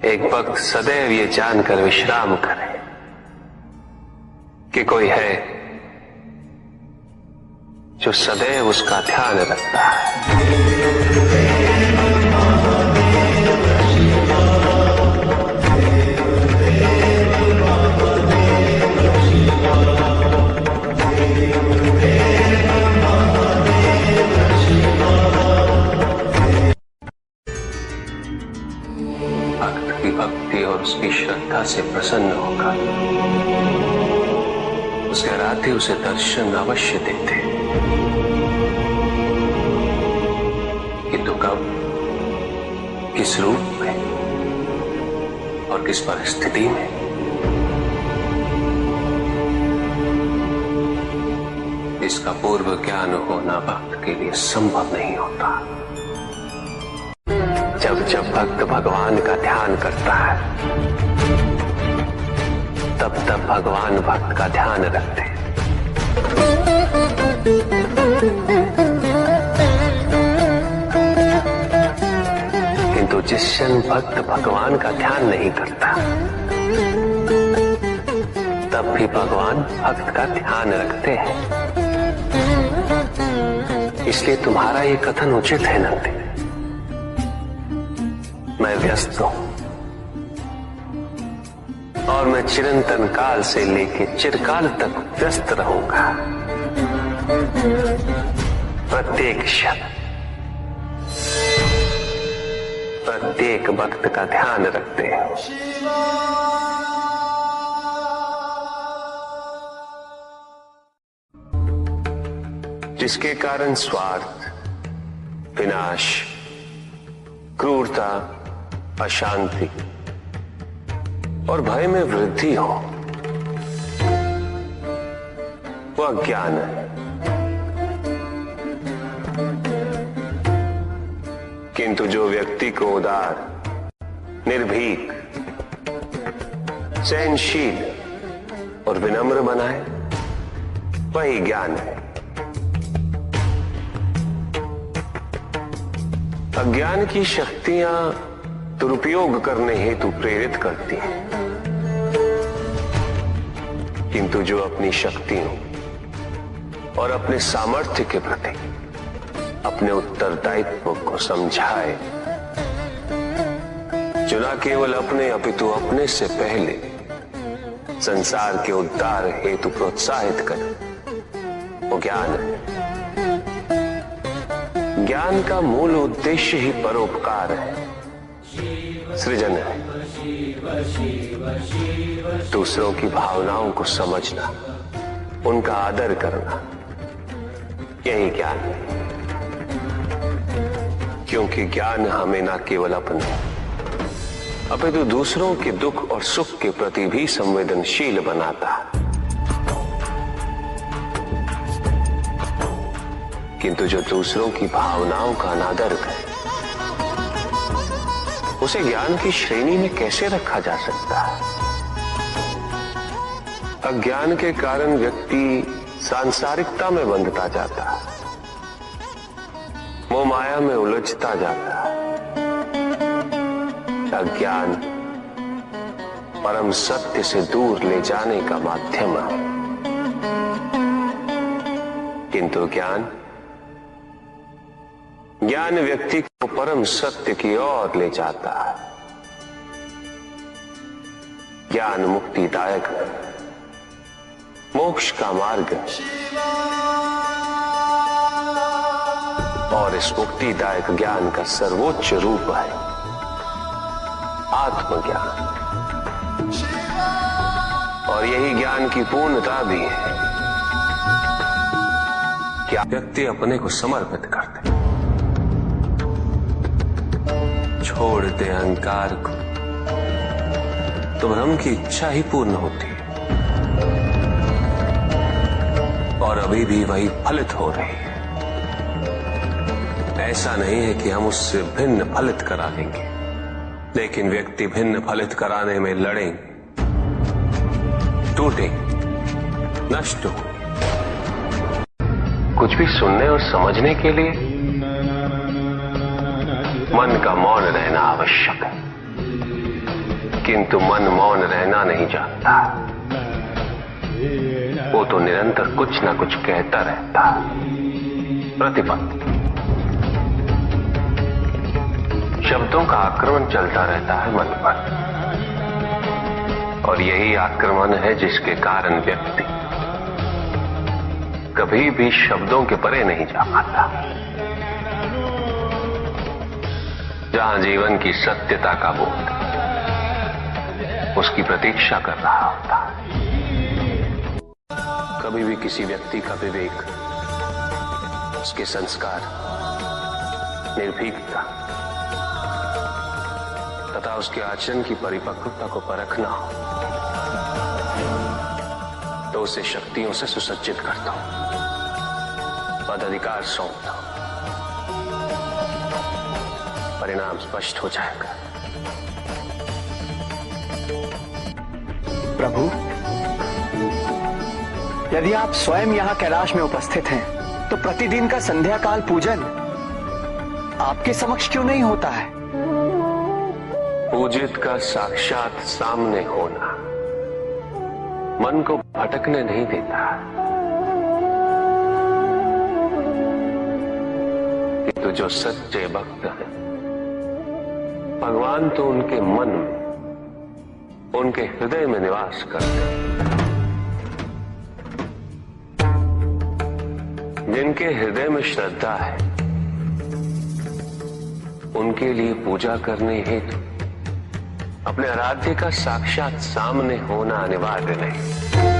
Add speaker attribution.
Speaker 1: एक भक्त सदैव ये जानकर विश्राम करे कि कोई है जो सदैव उसका ध्यान रखता है। भक्त की भक्ति और उसकी श्रद्धा से प्रसन्न होकर उसके आराध्य उसे दर्शन अवश्य देते, किंतु कब, किस रूप में और किस परिस्थिति में, इसका पूर्व ज्ञान होना भक्त के लिए संभव नहीं होता। जब जब भक्त भगवान का ध्यान करता है तब तब भगवान भक्त का ध्यान रखते हैं। किंतु जिस क्षण भक्त भगवान का ध्यान नहीं करता तब भी भगवान भक्त का ध्यान रखते हैं। इसलिए तुम्हारा ये कथन उचित है नंदी। मैं व्यस्त हूं और मैं चिरंतन काल से लेकर चिरकाल तक व्यस्त रहूंगा। प्रत्येक क्षण प्रत्येक भक्त का ध्यान रखते हैं। जिसके कारण स्वार्थ, विनाश, क्रूरता, अशांति और भय में वृद्धि हो, वह ज्ञान है। किंतु जो व्यक्ति को उदार, निर्भीक, सहनशील और विनम्र बनाए, वही ज्ञान है। अज्ञान की शक्तियां दुरुपयोग करने हेतु प्रेरित करती हैं, किंतु जो अपनी शक्तियों और अपने सामर्थ्य के प्रति अपने उत्तरदायित्व को समझाए, जो न केवल अपने अपितु अपने से पहले संसार के उद्धार हेतु प्रोत्साहित करे, वो ज्ञान है। ज्ञान का मूल उद्देश्य ही परोपकार है, सृजन है। दूसरों की भावनाओं को समझना, उनका आदर करना, यही ज्ञान है। क्योंकि ज्ञान हमें न केवल अपने अपितु दूसरों के दुख और सुख के प्रति भी संवेदनशील बनाता है। किंतु जो दूसरों की भावनाओं का अनादर करे, उसे ज्ञान की श्रेणी में कैसे रखा जा सकता है? अज्ञान के कारण व्यक्ति सांसारिकता में बंधता जाता है, मोह माया में उलझता जाता है। अज्ञान परम सत्य से दूर ले जाने का माध्यम है, किंतु ज्ञान व्यक्ति को परम सत्य की ओर ले जाता है। ज्ञान मुक्तिदायक है, मोक्ष का मार्ग है, और इस मुक्तिदायक ज्ञान का सर्वोच्च रूप है आत्मज्ञान। और यही ज्ञान की पूर्णता भी है कि व्यक्ति अपने को समर्पित कर दे, छोड़ दे अहंकार को, तो ब्रह्म की इच्छा ही पूर्ण होती है और अभी भी वही फलित हो रही है। ऐसा नहीं है कि हम उससे भिन्न फलित करा लेंगे, लेकिन व्यक्ति भिन्न फलित कराने में लड़ेंगे, टूटेंगे, नष्ट हो। कुछ भी सुनने और समझने के लिए मन का मौन रहना आवश्यक है। किंतु मन मौन रहना नहीं जानता। वो तो निरंतर कुछ ना कुछ कहता रहता, प्रतिपद। शब्दों का आक्रमण चलता रहता है मन पर, और यही आक्रमण है जिसके कारण व्यक्ति कभी भी शब्दों के परे नहीं जा पाता। जहां जीवन की सत्यता का बोध उसकी प्रतीक्षा कर रहा होता। कभी भी किसी व्यक्ति का विवेक, उसके संस्कार, निर्भीकता तथा उसके आचरण की परिपक्वता को परखना हो तो उसे शक्तियों से सुसज्जित करता हूं, पदाधिकार सौंपता हूं। परिणाम स्पष्ट हो जाएगा।
Speaker 2: प्रभु, यदि आप स्वयं यहाँ कैलाश में उपस्थित हैं, तो प्रतिदिन का संध्या काल पूजन आपके समक्ष क्यों नहीं होता है?
Speaker 1: पूजित का साक्षात सामने होना मन को भटकने नहीं देता, किंतु जो सच्चे भक्त हैं, भगवान तो उनके मन में, उनके हृदय में निवास करते हैं। जिनके हृदय में श्रद्धा है, उनके लिए पूजा करने हेतु अपने आराध्य का साक्षात सामने होना अनिवार्य नहीं।